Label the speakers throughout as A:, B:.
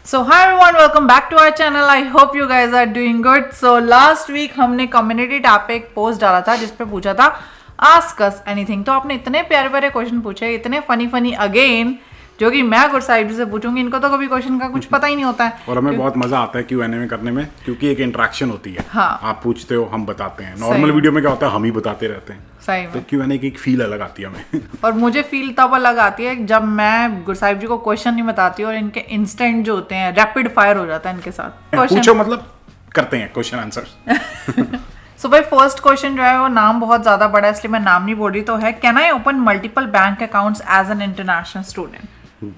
A: So hi everyone, welcome back to our channel. I hope you guys are doing good. So last week हमने community tab पे एक post डाला था जिस पे पूछा था ask us anything. तो आपने इतने प्यारे प्यारे क्वेश्चन पूछे, इतने फनी अगेन, जो कि मैं गुरसाहिब जी से पूछूंगी. इनको तो कभी क्वेश्चन का कुछ पता ही नहीं होता है
B: और हमें बहुत मजा आता है Q&A में करने में, क्योंकि एक इंटरेक्शन होती है.
A: हाँ.
B: आप पूछते हो, हम बताते हैं. नॉर्मल वीडियो में क्या होता है, हम ही बताते रहते हैं.
A: सही में.
B: तो Q&A की एक फील अलग आती है हमें.
A: और मुझे फील तब अलग आती है जब मैं गुरसाहिब जी को क्वेश्चन नहीं बताती और इनके इंस्टेंट जो होते हैं रैपिड फायर हो जाता है इनके साथ.
B: पूछो मतलब करते हैं क्वेश्चन आंसर.
A: सो भाई फर्स्ट क्वेश्चन जो है वो नाम बहुत ज्यादा बड़ा है इसलिए मैं नाम नहीं बोल रही. तो है, can I open multiple bank accounts as an international student?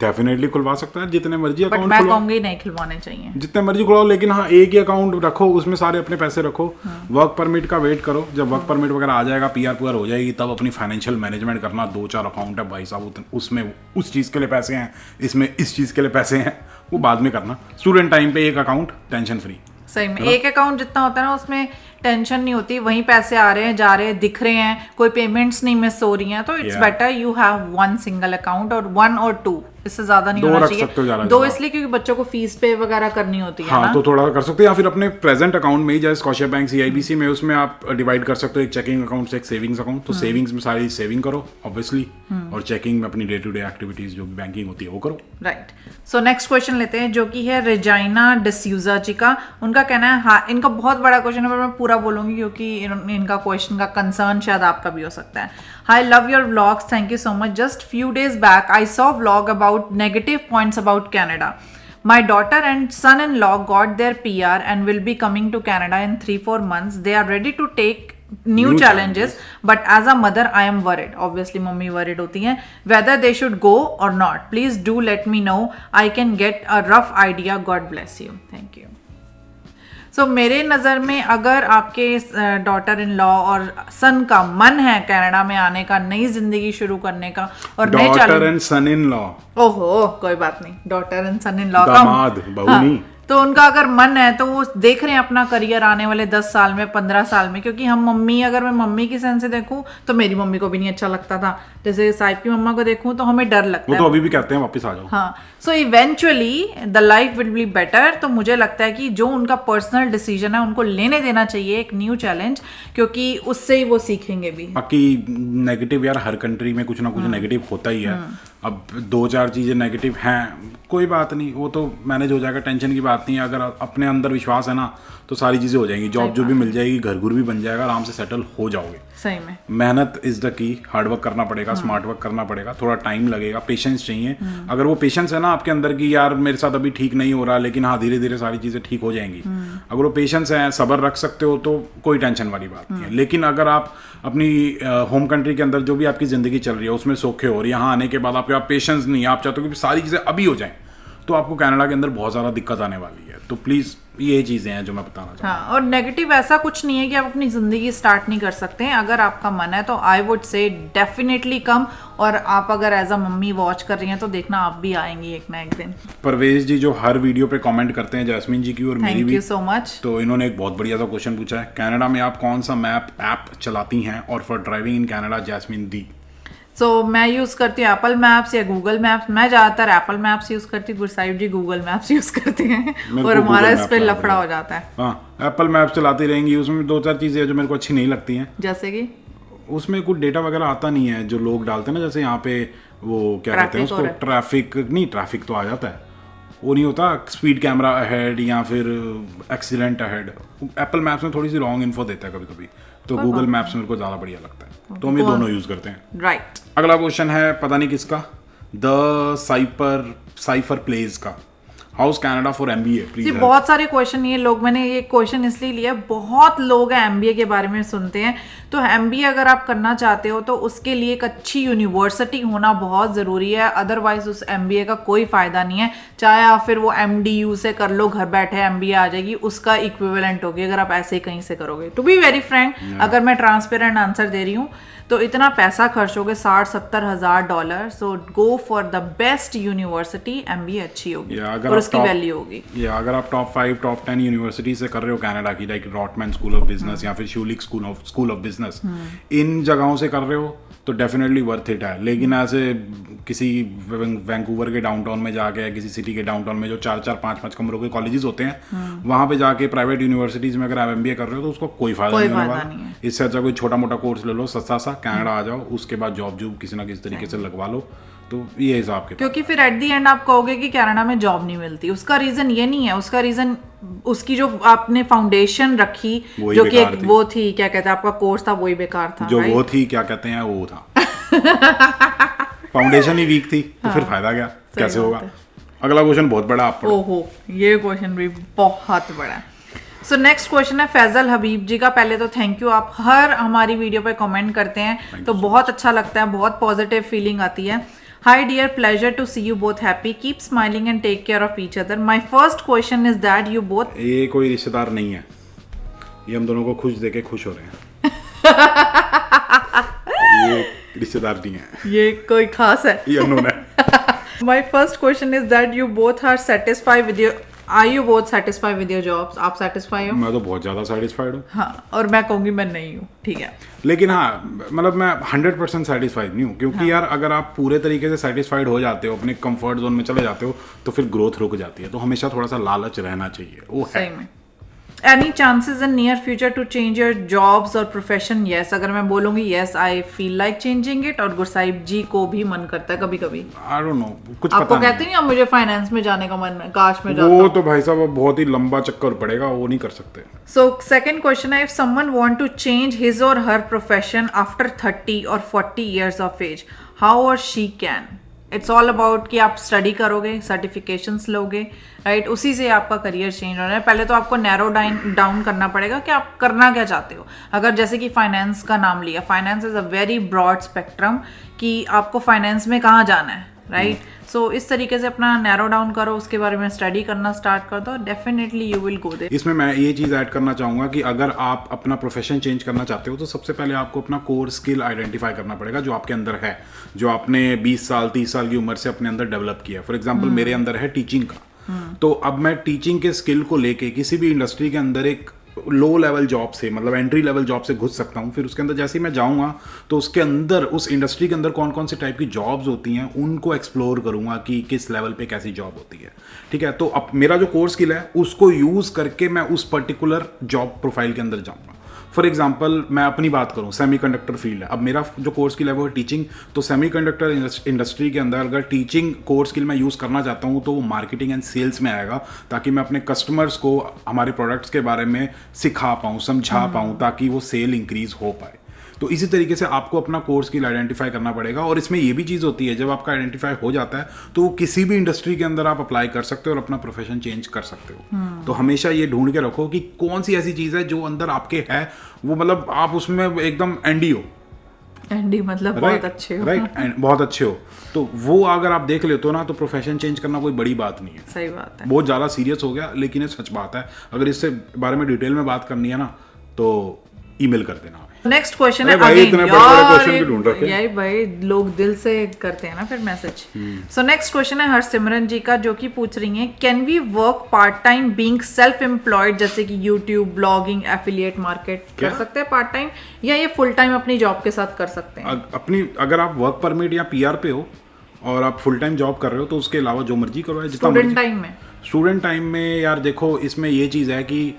B: Definitely खुलवा सकता है, जितने मर्जी
A: बट
B: अकाउंट
A: मैं कहूंगी नहीं खुलवाने चाहिए.
B: जितने मर्जी खुलवाओ, लेकिन हाँ एक ही अकाउंट रखो, उसमें सारे अपने पैसे रखो. वर्क परमिट का वेट करो, जब वर्क परमिट वगैरह आ जाएगा, पीआर हो जाएगी, तब अपनी फाइनेंशियल मैनेजमेंट करना. 2-4 अकाउंट है भाई साहब, उसमें उस चीज़ के लिए पैसे हैं, इसमें इस चीज़ के लिए पैसे हैं, वो बाद में करना. स्टूडेंट टाइम पे एक अकाउंट, टेंशन फ्री.
A: सही में एक अकाउंट जितना होता है ना उसमें टेंशन नहीं होती, वहीं पैसे आ रहे हैं जा रहे हैं दिख रहे हैं, कोई पेमेंट्स नहीं मिस हो रही हैं. तो it's better you have one single account और 1 और 2, इससे ज्यादा नहीं होना चाहिए. 2 इसलिए क्योंकि बच्चों को फीस पे वगैरह करनी होती है.
B: हाँ, तो थोड़ा कर सकते हैं, या फिर अपने प्रेजेंट अकाउंट में ही, जैसे स्कॉशिया बैंक CIBC में, उसमें आप डिवाइड कर सकते हो एक चेकिंग अकाउंट से एक सेविंग्स अकाउंट. तो सेविंग्स में सारी सेविंग करो ऑब्वियसली, और चेकिंग में अपनी डे टू डे एक्टिविटीज जो भी बैंकिंग होती है वो करो.
A: राइट. सो नेक्स्ट क्वेश्चन लेते हैं जो कि है रेजाइना डिसूजा जी का. उनका कहना है, हाँ इनका बहुत बड़ा क्वेश्चन है पर मैं पूरा बोलूंगी क्योंकि इनका क्वेश्चन का कंसर्न शायद आपका भी हो सकता है. Hi, love your vlogs. Thank you so much. Just few days back, I saw vlog about negative points about Canada. My daughter and son-in-law got their PR and will be coming to Canada in 3-4 months. They are ready to take new challenges, but as a mother, I am worried. Obviously, mummy worried होती हैं. Whether they should go or not. Please do let me know. I can get a rough idea. God bless you. Thank you. सो मेरे नज़र में अगर आपके daughter in law और सन का मन है कनाडा में आने का, नई जिंदगी शुरू करने का और नए
B: daughter and son in law,
A: ओहो कोई बात नहीं, daughter and son in law का
B: दामाद बहू नहीं,
A: तो उनका अगर मन है तो वो देख रहे हैं अपना करियर आने वाले 10 साल में, 15 साल में. क्योंकि हम मम्मी, अगर मैं मम्मी की सेंस से देखूं तो मेरी मम्मी को भी नहीं अच्छा लगता था. जैसे साहिब की मम्मा को देखूं तो हमें डर लगता है.
B: वो तो अभी भी कहते हैं वापस आ जाओ.
A: हाँ. So eventually the life will be better. तो मुझे लगता है कि जो उनका पर्सनल डिसीजन है उनको लेने देना चाहिए एक न्यू चैलेंज, क्योंकि उससे ही वो सीखेंगे भी.
B: बाकी नेगेटिव यार हर कंट्री में कुछ ना कुछ नेगेटिव होता ही है. अब 2-4 चीज़ें नेगेटिव हैं, कोई बात नहीं, वो तो मैनेज हो जाएगा, टेंशन की बात नहीं है. अगर अपने अंदर विश्वास है ना तो सारी चीज़ें हो जाएंगी. जॉब जो भी मिल जाएगी, घर भी बन जाएगा, आराम से सेटल हो जाओगे.
A: सही में
B: मेहनत is the key. Hard work करना पड़ेगा, स्मार्ट वर्क करना पड़ेगा, थोड़ा टाइम लगेगा, पेशेंस चाहिए. अगर वो पेशेंस है ना आपके अंदर की, यार मेरे साथ अभी ठीक नहीं हो रहा लेकिन हाँ धीरे धीरे सारी चीज़ें ठीक हो जाएंगी, अगर वो पेशेंस है, सब्र रख सकते हो, तो कोई टेंशन वाली बात नहीं है. लेकिन अगर आप अपनी होम कंट्री के अंदर जो भी आपकी ज़िंदगी चल रही है उसमें सोखे हो और यहाँ आने के बाद आपके पास पेशेंस नहीं है, आप चाहते हो कि सारी चीज़ें अभी हो जाएं, तो आपको कनाडा के अंदर बहुत ज़्यादा दिक्कत आने वाली है. तो प्लीज़ ये चीज़ें हैं जो मैं बताना चाहता हूँ.
A: हाँ, और नेगेटिव ऐसा कुछ नहीं है कि आप अपनी ज़िंदगी स्टार्ट नहीं कर सकते हैं. अगर आपका मन है तो I would say definitely come. और आप अगर एज अ मम्मी वॉच कर रही हैं तो देखना आप भी आएंगी एक ना एक दिन.
B: परवेज जी जो हर वीडियो पे कमेंट करते हैं, जैस्मिन जी की और मेरी भी,
A: थैंक यू सो मच.
B: तो इन्होंने एक बहुत बढ़िया सा क्वेश्चन पूछा है, कनाडा में आप कौन सा मैप ऐप चलाती हैं और for driving in Canada Jasmine दी.
A: सो मैं यूज़ करती हूँ एप्पल मैप्स या गूगल मैप्स. मैं ज़्यादातर एप्पल मैप्स यूज़ करती हूँ, Gursahib ji Google Maps use करते हैं और हमारा इस पर लफड़ा हो जाता है.
B: हाँ, एप्पल मैप चलाती रहेंगी, उसमें 2-4 चीज़ें हैं जो मेरे को अच्छी नहीं लगती हैं.
A: जैसे कि
B: उसमें कुछ डेटा वगैरह आता नहीं है जो लोग डालते हैं ना, जैसे यहाँ पे वो क्या कहते हैं उसको, ट्रैफिक नहीं, ट्रैफिक तो आ जाता है, वो नहीं होता स्पीड कैमरा अहेड या फिर एक्सीडेंट अहेड. एप्पल मैप्स में थोड़ी सी रॉन्ग इन्फो देता है कभी कभी, तो गूगल मैप्स मेरे को ज़्यादा बढ़िया लगता है, तो हम ये दोनों यूज़ करते हैं.
A: राइट.
B: अगला क्वेश्चन है पता नहीं किसका, द साइफर प्लेज का, house Canada for MBA please.
A: बहुत सारे क्वेश्चन ये लोग, मैंने ये क्वेश्चन इसलिए लिया, बहुत लोग MBA के बारे में सुनते हैं. तो MBA अगर आप करना चाहते हो तो उसके लिए एक अच्छी यूनिवर्सिटी होना बहुत ज़रूरी है. अदरवाइज उस MBA का कोई फ़ायदा नहीं है. चाहे आप फिर वो MDU से कर लो, घर बैठे MBA आ जाएगी, उसका इक्विवेलेंट होगी अगर आप ऐसे ही कहीं से करोगे. टू बी वेरी फ्रैंक, अगर मैं ट्रांसपेरेंट आंसर दे रही हूँ तो इतना पैसा खर्च होगे, $60-70 हज़ार dollar. So go for the best university. MBA अच्छी होगी और उसकी वैल्यू होगी.
B: या अगर आप टॉप 5 टॉप 10 यूनिवर्सिटी से कर रहे हो कनाडा की, लाइक रॉटमैन स्कूल ऑफ बिजनेस या फिर शूलिक स्कूल ऑफ बिजनेस, इन जगहों से कर रहे हो तो डेफिनेटली वर्थ इट है। लेकिन ऐसे किसी वैंकूवर के डाउनटाउन में जाके या किसी सिटी के डाउनटाउन में जो 4-4 5-5 कमरों के कॉलेजेस होते हैं, वहाँ पे जाके प्राइवेट यूनिवर्सिटीज़ में अगर आप MBA कर रहे हो तो उसको कोई फायदा नहीं होने वाला। इससे अच्छा कोई छोटा मोटा कोर्स ले लो, सस्ता सा, कनाडा आ जाओ, उसके बाद जॉब किसी ना किसी तरीके से लगवा लो। तो ये हिसाब के,
A: क्योंकि फिर एट दी एंड आप कहोगे कि कनाडा में जॉब नहीं मिलती, उसका रीजन ये नहीं है, उसका रीजन उसकी जो आपने फाउंडेशन रखी जो कि एक वो थी, क्या कहते हैं, आपका कोर्स था वही बेकार था,
B: जो वो थी, क्या कहते हैं, वो था फाउंडेशन ही वीक थी, तो फिर फायदा क्या, कैसे होगा। अगला क्वेश्चन बहुत बड़ा आप पढ़ो।
A: ओहो, ये क्वेश्चन भी बहुत बड़ा है। सो नेक्स्ट क्वेश्चन है फैजल हबीब जी का। पहले तो थैंक यू, आप हर हमारी वीडियो पे कमेंट करते हैं तो बहुत अच्छा लगता है, बहुत पॉजिटिव फीलिंग आती है। Hi dear, pleasure to see you both happy. Keep smiling and take care of each other. My first question is that you both.
B: ये कोई रिश्तेदार नहीं है, ये हम दोनों को खुश देके खुश हो रहे हैं। ये रिश्तेदार नहीं है,
A: ये कोई खास है,
B: ये अननोन है।
A: My first question is that you both are satisfied with your. Are you both satisfied with your jobs? आप satisfied हो?
B: मैं तो बहुत ज़्यादा satisfied हूँ।
A: हाँ, और मैं कहूँगी मैं नहीं हूँ, ठीक है।
B: लेकिन हाँ, मतलब मैं 100% satisfied नहीं हूँ, क्योंकि यार अगर आप पूरे तरीके से satisfied हो जाते हो, अपने कंफर्ट जोन में चले जाते हो, तो फिर ग्रोथ रुक जाती है। तो हमेशा थोड़ा सा लालच रहना चाहिए, वो है।
A: सही में। Any chances in near future to change your jobs or profession? Yes, अगर मैं बोलूँगी yes, I feel like changing it, और गुरसाहिब जी को भी मन करता है कभी कभी।
B: I don't know, कुछ
A: आपको
B: पता नहीं।
A: कहते नहीं, अब मुझे फाइनेंस में जाने का मन है, काश में जाता।
B: वो तो भाई साहब वो बहुत ही लंबा चक्कर पड़ेगा, वो नहीं कर सकते।
A: So second question है, if someone want to change his or her profession after 30 or 40 years of age, how or she can? It's all about कि आप स्टडी करोगे, सर्टिफिकेशंस लोगे, राइट, उसी से आपका करियर चेंज होना है। पहले तो आपको नैरो डाउन करना पड़ेगा कि आप करना क्या चाहते हो। अगर जैसे कि फाइनेंस का नाम लिया, finance is a very broad spectrum कि आपको फाइनेंस में कहाँ जाना है, राइट। सो इस तरीके से अपना नैरो डाउन करो, उसके बारे में स्टडी करना स्टार्ट कर दो, definitely you will go there.
B: इसमें मैं ये चीज़ ऐड करना चाहूँगा कि अगर आप अपना प्रोफेशन चेंज करना चाहते हो तो सबसे पहले आपको अपना कोर स्किल आइडेंटिफाई करना पड़ेगा जो आपके अंदर है, जो आपने 20 साल 30 साल की उम्र से अपने अंदर डेवलप किया। फॉर एग्जाम्पल मेरे अंदर है टीचिंग का, तो अब मैं टीचिंग के स्किल को लेके किसी भी इंडस्ट्री के अंदर एक लो लेवल जॉब से, मतलब एंट्री लेवल जॉब से घुस सकता हूँ। फिर उसके अंदर जैसे ही मैं जाऊँगा तो उसके अंदर, उस इंडस्ट्री के अंदर कौन कौन से टाइप की जॉब्स होती हैं उनको एक्सप्लोर करूँगा कि किस लेवल पे कैसी जॉब होती है, ठीक है। तो अब मेरा जो कोर स्किल है उसको यूज़ करके मैं उस पर्टिकुलर जॉब प्रोफाइल के अंदर जाऊँगा। फॉर एग्जाम्पल मैं अपनी बात करूँ, सेमीकंडक्टर फील्ड है, अब मेरा जो कोर स्किल है वो है टीचिंग। तो सेमीकंडक्टर इंडस्ट्री के अंदर अगर टीचिंग कोर स्किल मैं यूज़ करना चाहता हूँ तो वो मार्केटिंग एंड सेल्स में आएगा, ताकि मैं अपने कस्टमर्स को हमारे प्रोडक्ट्स के बारे में सिखा पाऊँ, समझा पाऊँ, ताकि वो सेल इंक्रीज हो पाए। तो इसी तरीके से आपको अपना कोर स्किल आइडेंटिफाई करना पड़ेगा। और इसमें ये भी चीज़ होती है, जब आपका आइडेंटिफाई हो जाता है तो वो किसी भी इंडस्ट्री के अंदर आप अप्लाई कर सकते हो और अपना प्रोफेशन चेंज कर सकते हो। तो हमेशा ये ढूंढ के रखो कि कौन सी ऐसी चीज़ है जो अंदर आपके है, वो मतलब आप उसमें एकदम एंडी हो,
A: एंडी मतलब बहुत अच्छे हो,
B: राइट, बहुत अच्छे हो। तो वो अगर आप देख लेते हो ना, तो प्रोफेशन चेंज करना कोई बड़ी बात नहीं है।
A: सही बात है,
B: बहुत ज़्यादा सीरियस हो गया, लेकिन ये सच बात है। अगर इससे बारे में डिटेल में बात करनी है ना तो ईमेल कर देना।
A: नेक्स्ट क्वेश्चन है, यही भाई लोग दिल से करते हैं ना फिर मैसेज। सो नेक्स्ट क्वेश्चन है हरसिमरन जी का, जो कि पूछ रही हैं, can we work part time being self employed, जैसे कि यूट्यूब, ब्लॉगिंग, एफिलिएट मार्केट कर सकते हैं पार्ट टाइम, या ये फुल टाइम अपनी जॉब के साथ कर सकते हैं?
B: अपनी, अगर आप वर्क परमिट या PR पे हो और आप फुल टाइम जॉब कर रहे हो तो उसके अलावा जो मर्जी करो, जितना स्टूडेंट टाइम में यार देखो, इसमें ये चीज़ है कि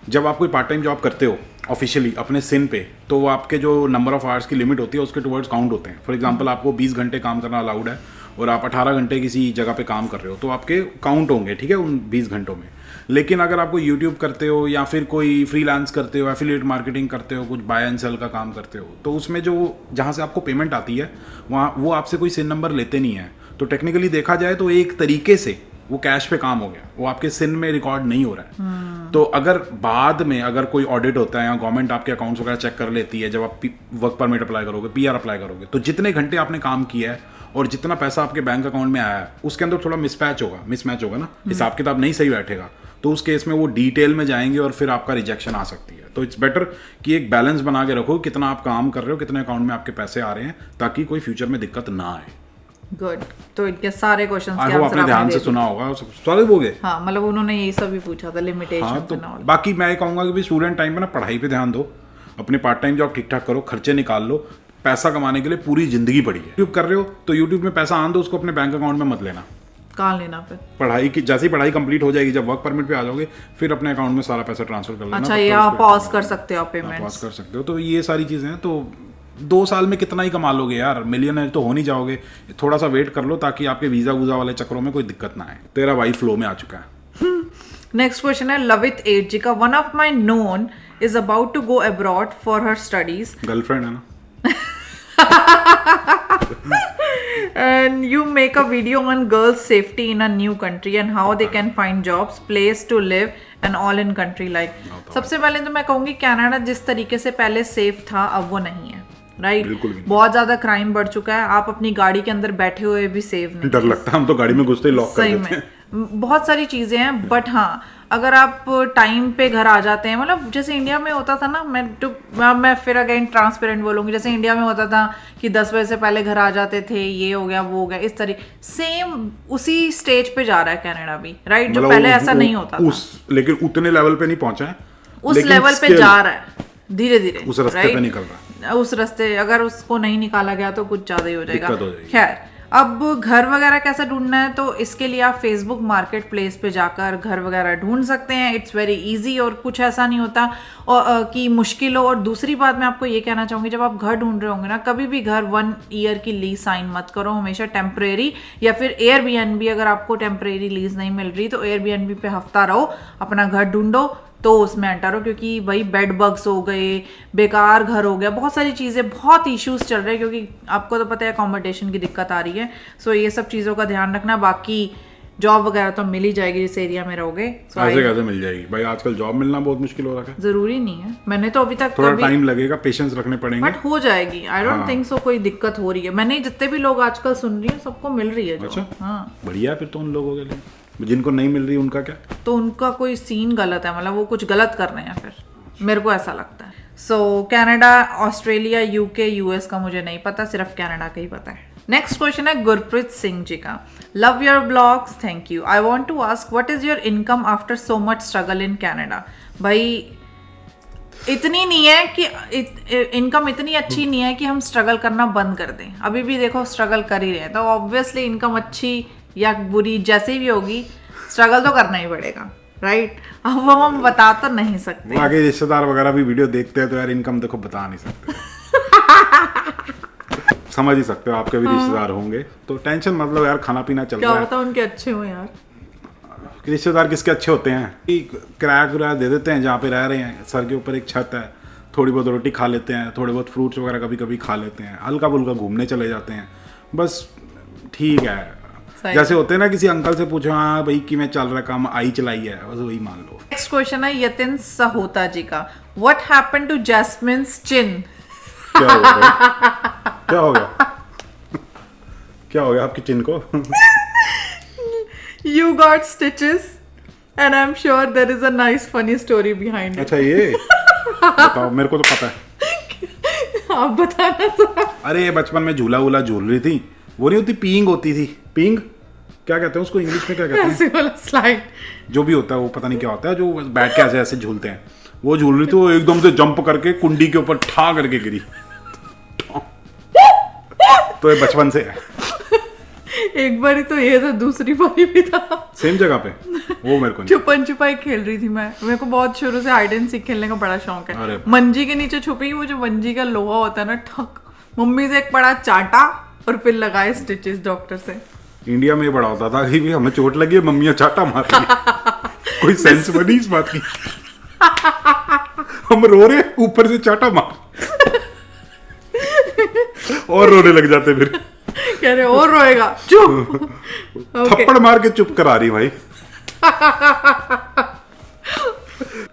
B: जब आप कोई पार्ट टाइम जॉब करते हो ऑफिशियली अपने सिन पे, तो वो आपके जो नंबर ऑफ आवर्स की लिमिट होती है उसके टुवर्ड्स काउंट होते हैं। फॉर एग्जांपल आपको 20 घंटे काम करना अलाउड है और आप 18 घंटे किसी जगह पे काम कर रहे हो, तो आपके काउंट होंगे, ठीक है, उन 20 घंटों में। लेकिन अगर आप कोई यूट्यूब करते हो या फिर कोई फ्रीलांस करते हो, एफिलिएट मार्केटिंग करते हो, कुछ बाय एंड सेल का काम करते हो, तो उसमें जो जहाँ से आपको पेमेंट आती है वहाँ वो आपसे कोई सिन नंबर लेते नहीं है। तो टेक्निकली देखा जाए तो एक तरीके से वो कैश पे काम हो गया, वो आपके सिन में रिकॉर्ड नहीं हो रहा है। तो अगर बाद में अगर कोई ऑडिट होता है या गवर्नमेंट आपके अकाउंट्स वगैरह चेक कर लेती है, जब आप वर्क परमिट अप्लाई करोगे, PR अप्लाई करोगे, तो जितने घंटे आपने काम किया है और जितना पैसा आपके बैंक अकाउंट में आया है उसके अंदर थोड़ा मिसमैच होगा ना, हिसाब किताब नहीं सही बैठेगा, तो उस केस में वो डिटेल में जाएंगे और फिर आपका रिजेक्शन आ सकती है। तो इट्स बेटर कि एक बैलेंस बना के रखो, कितना आप काम कर रहे हो, कितने अकाउंट में आपके पैसे आ रहे हैं, ताकि कोई फ्यूचर में दिक्कत ना आए।
A: गुड, तो इनके सारे क्वेश्चंस
B: के आंसर आपने ध्यान से सुना होगा, सारे हो गए।
A: हाँ, मतलब उन्होंने यही सब भी पूछा था, लिमिटेशन।
B: हाँ, तो बाकी मैं ये कहूँगा कि स्टूडेंट टाइम में ना पढ़ाई पे ध्यान दो, अपने पार्ट टाइम जॉब ठीक ठाक करो, खर्चे निकाल लो, पैसा कमाने के लिए पूरी जिंदगी पड़ी है। यूट्यूब कर रहे हो तो यूट्यूब में पैसा आन दो, उसको अपने बैंक अकाउंट में मत लेना।
A: कहाँ लेना फिर?
B: पढ़ाई की, जैसी पढ़ाई कंप्लीट हो जाएगी, जब वर्क परमिट पे आ जाओगे, फिर अपने अकाउंट में सारा पैसा ट्रांसफर कर लेना।
A: अच्छा, ये आप पॉज कर सकते हो पेमेंट?
B: पॉज कर सकते हो। तो ये सारी चीजें हैं। तो 2 साल में कितना ही कमा लोगे यार, मिलियनर तो हो नहीं जाओगे। थोड़ा सा वेट कर लो ताकि आपके वीजा वूजा वाले चक्रों में कोई दिक्कत ना आए। तेरा भाई फ्लो में आ चुका है।
A: नेक्स्ट क्वेश्चन है लवित 8 जी का। One of my known is about to go abroad for her studies
B: girlfriend है ना?
A: and you make a video on girls safety in a new country and how they can find jobs, place to live and all in country like. सबसे पहले तो मैं कहूंगी Canada जिस तरीके से पहले सेफ था अब वो नहीं है, राइट? बहुत ज्यादा क्राइम बढ़ चुका है। आप अपनी गाड़ी के अंदर बैठे हुए भी सेफ नहीं।
B: डर लगता है, हम तो गाड़ी में घुसते ही लॉक कर देते हैं।
A: बहुत सारी चीजें हैं, बट हाँ अगर आप टाइम पे घर आ जाते हैं, मतलब जैसे इंडिया में होता था ना, मैं फिर अगेन ट्रांसपेरेंट बोलूंगी, जैसे इंडिया में होता था कि 10 बजे से पहले घर आ जाते थे, ये हो गया वो हो गया, इस तरीके सेम उसी स्टेज पे जा रहा है कनाडा भी, राइट? जो पहले ऐसा नहीं होता था,
B: लेकिन उतने लेवल पे नहीं पहुंचा है,
A: उस लेवल पे जा रहा है धीरे धीरे,
B: उस रास्ते पे निकल रहा है।
A: उस रास्ते अगर उसको नहीं निकाला गया तो कुछ ज्यादा ही हो जाएगा। खैर, अब घर वगैरह कैसे ढूंढना है, तो इसके लिए आप फेसबुक मार्केट प्लेस पे जाकर घर वगैरह ढूंढ सकते हैं। इट्स वेरी इजी और कुछ ऐसा नहीं होता और कि मुश्किल हो। और दूसरी बात मैं आपको ये कहना चाहूँगी, जब आप घर ढूंढ रहे होंगे ना, कभी भी घर 1 ईयर की लीज साइन मत करो, हमेशा टेम्परेरी या फिर एयरबीएनबी। अगर आपको टेम्परेरी लीज नहीं मिल रही तो एयरबीएनबी पे हफ्ता रहो, अपना घर ढूंढो तो उसमें एंटर हो, क्योंकि भाई बेड बग्स हो गए, बेकार घर हो गया, बहुत सारी चीज़ें, बहुत इश्यूज चल रहे हैं, क्योंकि आपको तो पता है अकोमोडेशन की दिक्कत आ रही है। सो ये सब चीज़ों का ध्यान रखना। बाकी जॉब वगैरह तो मिल ही जाएगी जिस एरिया में रहोगे।
B: ऐसे कैसे मिल जाएगी भाई? आजकल जॉब मिलना बहुत मुश्किल हो रहा है।
A: जरूरी नहीं है, मैंने तो अभी तक
B: थोड़ा टाइम लगेगा, पेशेंस रखने पड़ेंगे,
A: बट हो जाएगी। आई डोंट थिंक सो कोई दिक्कत हो रही है। मैंने जितने भी लोग आजकल सुन रही है सबको मिल रही है।
B: अच्छा,
A: हाँ
B: बढ़िया है फिर तो उन लोगों के लिए। जिनको नहीं मिल रही उनका क्या?
A: तो उनका कोई सीन गलत है, मतलब वो कुछ गलत कर रहे हैं, फिर मेरे को ऐसा लगता है। सो कनाडा, ऑस्ट्रेलिया, यूके, यूएस का मुझे नहीं पता, सिर्फ कनाडा का ही पता है। नेक्स्ट क्वेश्चन है गुरप्रीत सिंह जी का। Love your blogs, thank you. I want to ask what is your income after so much struggle in Canada. भाई इतनी नहीं है कि इनकम इतनी अच्छी नहीं है कि हम स्ट्रगल करना बंद कर दें। अभी भी देखो स्ट्रगल कर ही रहे हैं, तो ऑब्वियसली इनकम अच्छी या बुरी जैसी भी होगी, स्ट्रगल तो करना ही पड़ेगा, राइट? अब वो हम बता तो नहीं सकते।
B: आगे रिश्तेदार वगैरह भी वीडियो देखते हैं तो यार इनकम देखो बता नहीं सकते। समझ ही सकते हो, आपके भी रिश्तेदार होंगे तो टेंशन मतलब यार, खाना पीना चल रहा है।
A: क्या पता उनके अच्छे हो यार।
B: रिश्तेदार किसके अच्छे होते हैं? किराया किराया दे देते हैं जहाँ पे रह रहे हैं, सर के ऊपर एक छत है, थोड़ी बहुत रोटी खा लेते हैं, थोड़े बहुत फ्रूट्स वगैरह कभी कभी खा लेते हैं, हल्का फुल्का घूमने चले जाते हैं, बस ठीक है। जैसे होते हैं ना, किसी अंकल से पूछो, हाँ भाई कि मैं चल रहा काम, आई चलाई है, बस वही मान लो।
A: नेक्स्ट क्वेश्चन है यतिन सहोता जी का। व्हाट हैपेंड टू जैस्मिन्स चिन?
B: क्या हो गया? क्या हो गया? क्या हो गया आपकी चिन को?
A: You got stitches and I'm sure there is a nice funny story behind it.
B: अच्छा ये बताओ, मेरे को तो पता है।
A: आप बताना तो।
B: अरे बचपन में झूला वूला झूल रही थी, वो नहीं होती पींग होती थी, पींग क्या कहते हैं उसको इंग्लिश में, क्या कहते हैं?
A: ऐसे वाला स्लाइड
B: जो भी होता है वो पता नहीं क्या होता है, जो बैठ के ऐसे ऐसे झूलते हैं, वो झूल रही थी, वो एकदम से जंप करके कुंडी के ऊपर ठा करके गिरी। तो ये बचपन से है।
A: एक बारी तो ये था, दूसरी बारी भी था
B: सेम जगह पे, वो मेरे को नहीं।
A: छुपन छुपाई खेल रही थी मैं, मेरे को बहुत शुरू से हाइड एंड सीक खेलने का बड़ा शौक है। मंजी के नीचे छुपी, वो जो मंजी का लोहा होता है ना, ठक, मम्मी से एक बड़ा चाटा और फिर लगाए स्टिचेस डॉक्टर से।
B: इंडिया में ये बड़ा होता था कि भी हमें चोट लगी है, मम्मियाँ चाटा मार रही है। कोई सेंस बनी इस बात की? हम रो रहे, ऊपर से चाटा मार और रोने लग जाते फिर।
A: कह रहे और रोएगा, चुप।
B: थप्पड़ मार के चुप करा रही भाई।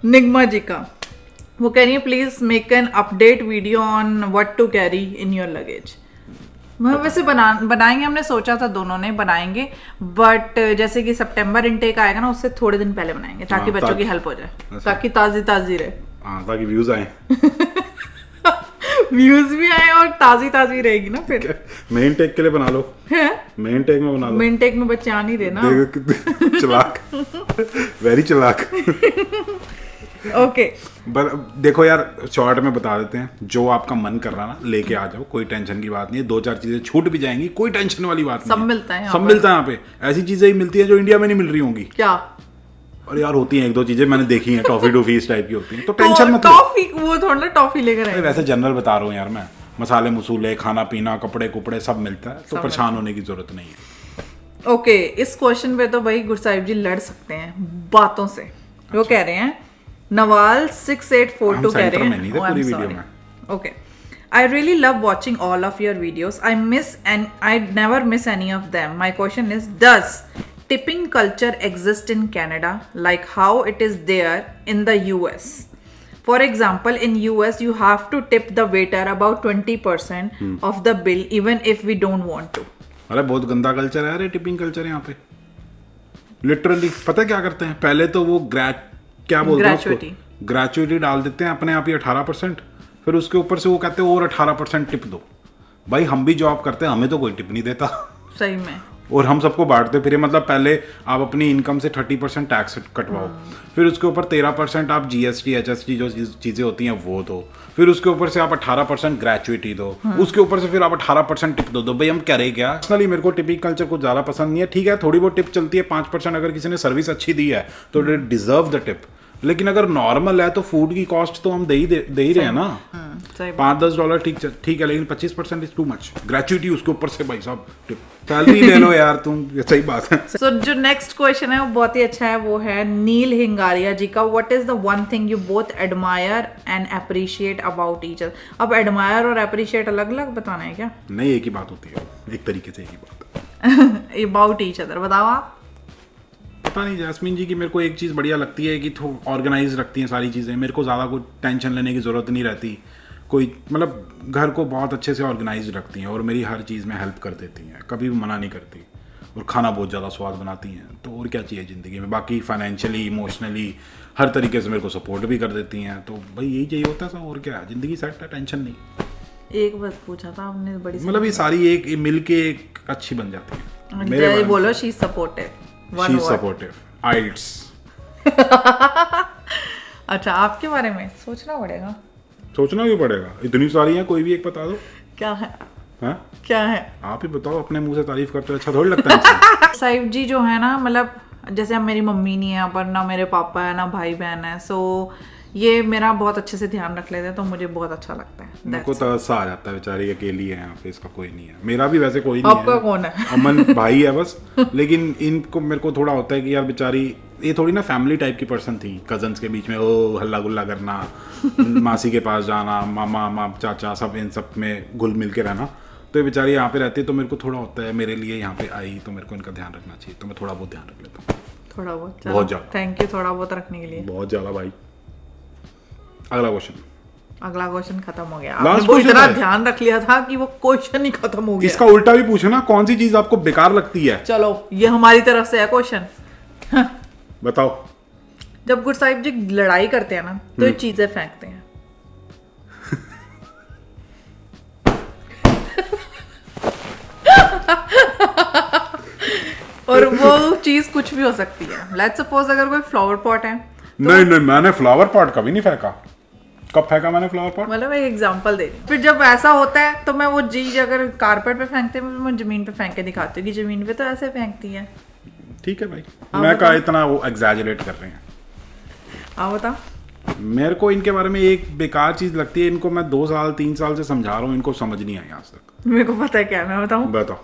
A: निगमा जी का, वो कह रही है please make an update video on what to carry in your luggage. मैं वैसे बनाएंगे, हमने सोचा था दोनों ने बनाएंगे, बट जैसे कि सितंबर इनटेक आएगा ना, उससे थोड़े दिन पहले बनाएंगे ताकि बच्चों की हेल्प हो जाए, ताकि ताजी ताजी रहे।
B: हाँ, ताकि व्यूज आए।
A: व्यूज भी आए और ताजी ताजी रहेगी ना फिर।
B: मेन टेक के लिए बना लो, मेन टेक में बना लो।
A: मेन टेक में बच्चे आ नहीं रहे ना।
B: चलाक, वेरी चलाक।
A: ओके
B: देखो यार, शॉर्ट में बता देते हैं, जो आपका मन कर रहा ना लेके आ जाओ, कोई टेंशन की बात नहीं है। 2-4 चीजें छूट भी जाएंगी, कोई टेंशन वाली बात नहीं
A: सब मिलता है यहाँ
B: सब
A: पर।
B: मिलता है यहाँ पे। ऐसी चीजें ही मिलती है जो इंडिया में नहीं मिल रही होंगी।
A: क्या?
B: और यार होती हैं 1-2 चीजें मैंने देखी हैं, टॉफी टूफी इस टाइप की होती हैं, तो टेंशन मत लो।
A: टॉफी, वो थोड़ा ना टॉफी लेकर
B: अरे
A: आए।
B: वैसे जनरल बता रहा हूँ यार मैं, मसाले मसूले, खाना पीना, कपड़े कुपड़े सब मिलता है, तो परेशान होने की जरूरत नहीं है।
A: ओके, इस क्वेश्चन पे तो भाई गुरसाहिब जी लड़ सकते हैं बातों से। वो कह रहे हैं, नवाल 6842
B: हम
A: कह रहे
B: सेंटर में
A: हैं,
B: नहीं थे
A: oh, I'm
B: पूरी वीडियो
A: sorry.
B: में।
A: Okay. I really love watching all of your videos. I never miss any of them. My question is, does tipping culture exist in Canada like how it is there in the US? For example, in US you have to tip the waiter about 20% of the bill even if we don't want to.
B: अरे बहुत गंदा culture है, अरे tipping culture यहाँ पे literally. पता है क्या करते हैं, पहले तो वो क्या बोलते हैं उसको, ग्रेचुइटी डाल देते हैं अपने आप ही 18%, फिर उसके ऊपर से वो कहते हैं और 18% टिप दो। भाई हम भी जॉब करते हैं, हमें तो कोई टिप नहीं देता
A: सही में।
B: और हम सबको बांटते फिर। मतलब पहले आप अपनी इनकम से 30% टैक्स कटवाओ, फिर उसके ऊपर 13% आप GST HST जो चीज़ें होती हैं वो दो, फिर उसके ऊपर से आप 18% ग्रेचुइटी दो, उसके ऊपर से फिर आप 18% टिप दो। भाई हम करें क्या? पर्सनली मेरे को टिपिंग कल्चर कुछ ज़्यादा पसंद नहीं है। ठीक है, थोड़ी बहुत टिप चलती है, 5% अगर किसी ने सर्विस अच्छी दी है तो डिजर्व द टिप। लेकिन अगर नॉर्मल है तो फूड की कॉस्ट तो हम दे ही रहे हैं ना। $5-10 ठीक है, लेकिन 25% इज टू मच। ग्रेचुइटी उसके ऊपर से भाई साहब सैलरी ले लो यार तुम, ये सही बात है।
A: सो जो नेक्स्ट क्वेश्चन है वो बहुत ही अच्छा है, वो है नील हिंगारिया जी का। What is the one thing you both admire and appreciate about each other? अब एडमायर और अप्रिशिएट अलग अलग बताना है क्या?
B: नहीं, एक ही बात होती है, एक तरीके से एक ही बात
A: अबाउट ईच अदर बताओ आप।
B: पता नहीं जैस्मीन जी की मेरे को एक चीज़ बढ़िया लगती है कि ऑर्गेनाइज रखती हैं सारी चीज़ें। मेरे को ज़्यादा कोई टेंशन लेने की ज़रूरत नहीं रहती। कोई मतलब घर को बहुत अच्छे से ऑर्गेनाइज रखती हैं और मेरी हर चीज़ में हेल्प कर देती हैं, कभी भी मना नहीं करती, और खाना बहुत ज़्यादा स्वाद बनाती हैं। तो और क्या चाहिए ज़िंदगी में? बाकी फाइनेंशियली, इमोशनली हर तरीके से मेरे को सपोर्ट भी कर देती हैं। तो भाई यही चाहिए होता है सब, और क्या है, ज़िंदगी सेट है, टेंशन नहीं।
A: एक बात पूछा था आपने बड़ी,
B: मतलब ये सारी एक मिल के एक अच्छी बन जाती है।
A: मेरे बोलो she is supportive.
B: She is supportive. आइल्स।
A: अच्छा, आपके बारे में सोचना पड़ेगा।
B: सोचना भी पड़ेगा, इतनी सारी हैं, कोई भी एक बता दो।
A: क्या है?
B: हाँ
A: क्या है?
B: आप ही बताओ, अपने मुंह से तारीफ करते हो, अच्छा थोड़ी लगता है।
A: साहिब जी जो है ना, मतलब जैसे अब मेरी मम्मी नहीं है यहाँ पर, ना मेरे पापा है, ना भाई बहन है, सो ये मेरा बहुत अच्छे से ध्यान रख लेते हैं, तो मुझे बहुत अच्छा लगता है।
B: मेरे को तो ऐसा आ जाता है, बेचारी अकेली है यहाँ पे, इसका कोई नहीं है। मेरा भी वैसे कोई नहीं है।
A: आपका कौन है?
B: अमन भाई है बस। लेकिन इनको मेरे को थोड़ा होता है कि यार बेचारी, ये थोड़ी ना फैमिली टाइप की पर्सन थी, कजन्स के बीच में ओ हल्ला गुल्ला करना, मासी के पास जाना, मामा चाचा सब इन सब में घुल मिल के रहना। तो ये बेचारी यहाँ पे रहती है, तो मेरे को थोड़ा होता है, मेरे लिए यहाँ पे आई तो मेरे को इनका ध्यान रखना चाहिए, तो मैं थोड़ा बहुत ध्यान रख लेता हूँ।
A: थोड़ा बहुत?
B: बहुत ज़्यादा।
A: थैंक यू थोड़ा बहुत रखने के लिए।
B: बहुत ज़्यादा भाई। अगला क्वेश्चन।
A: अगला क्वेश्चन खत्म हो गया।
B: Last
A: आपने वो
B: question
A: इतना
B: है।
A: ध्यान रख लिया था कि वो क्वेश्चन ही खत्म हो गया।
B: इसका उल्टा भी पूछो ना, कौन सी चीज आपको बेकार लगती है?
A: चलो ये हमारी तरफ से है क्वेश्चन।
B: बताओ।
A: जब गुरु साहिब जी लड़ाई करते हैं ना, तो ये चीजें फेंकते हैं। और वो चीज कुछ भी हो सकती है। लेट्स सपोज अगर कोई फ्लावर पॉट है,
B: नहीं नहीं, मैंने फ्लावर पॉट कभी नहीं फेंका। कब फेंका मैंने फ्लावर पॉट?
A: मतलब एक एग्जांपल दे रही हूँ। फिर जब ऐसा होता है तो मैं वो चीज अगर कारपेट पे फेंकते हैं, मैं जमीन पे फेंक के दिखाती हूँ कि जमीन पे तो ऐसे फेंकती है।
B: ठीक है भाई, मैं कहा इतना वो एग्जैजरेट कर रहे हैं।
A: आप बताओ।
B: मेरे को इनके बारे में एक बेकार चीज लगती है, इनको मैं 2-3 साल से समझा रहा हूँ, इनको समझ नहीं आई आज तक।
A: मेरे को पता है क्या है, मैं बताऊँ?
B: बताओ।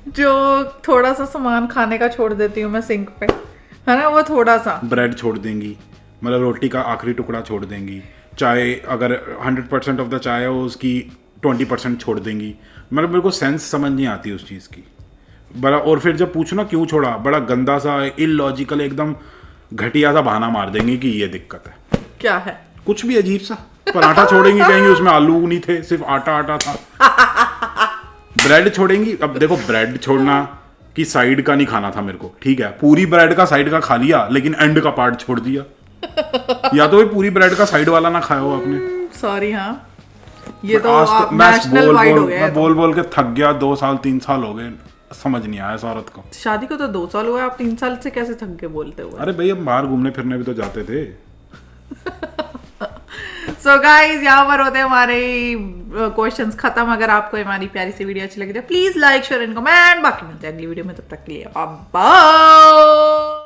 A: जो थोड़ा सा सामान खाने का छोड़ देती हूँ मैं सिंक पे, है ना, वो थोड़ा सा
B: ब्रेड छोड़ देंगी, मतलब रोटी का आखिरी टुकड़ा छोड़ देंगी, चाय अगर 100% ऑफ द चाय है उसकी 20% छोड़ देंगी। मतलब मेरे को सेंस समझ नहीं आती उस चीज़ की बड़ा। और फिर जब पूछो ना क्यों छोड़ा, बड़ा गंदा सा इलॉजिकल एकदम घटिया सा बहाना मार देंगे कि ये दिक्कत है।
A: क्या है?
B: कुछ भी अजीब सा। पराठा छोड़ेंगी, कहेंगे उसमें आलू नहीं थे, सिर्फ आटा था। ब्रेड छोड़ेंगी, अब देखो ब्रेड छोड़ना कि साइड का नहीं खाना था मेरे को, ठीक है, पूरी ब्रेड का साइड का खा लिया, लेकिन एंड का पार्ट छोड़ दिया। या तो पूरी ब्रेड का साइड वाला ना खाया हो आपने।
A: सॉरी, हाँ ये तो
B: आज
A: नेशनल वाइड हो गया है।
B: बोल बोल के थक गया, 2-3 साल हो गए, समझ नहीं आया इस औरत को।
A: शादी को तो 2 साल हुआ, आप 3 साल से कैसे थक के बोलते हो?
B: अरे भाई हम बाहर घूमने फिरने भी तो जाते थे।
A: सो गाइज यहाँ पर होते हैं हमारे क्वेश्चंस खत्म। अगर आपको हमारी प्यारी सी वीडियो अच्छी लगी तो please like share and comment. बाकी मिलते हैं अगली वीडियो में, तब तक के लिए बाय।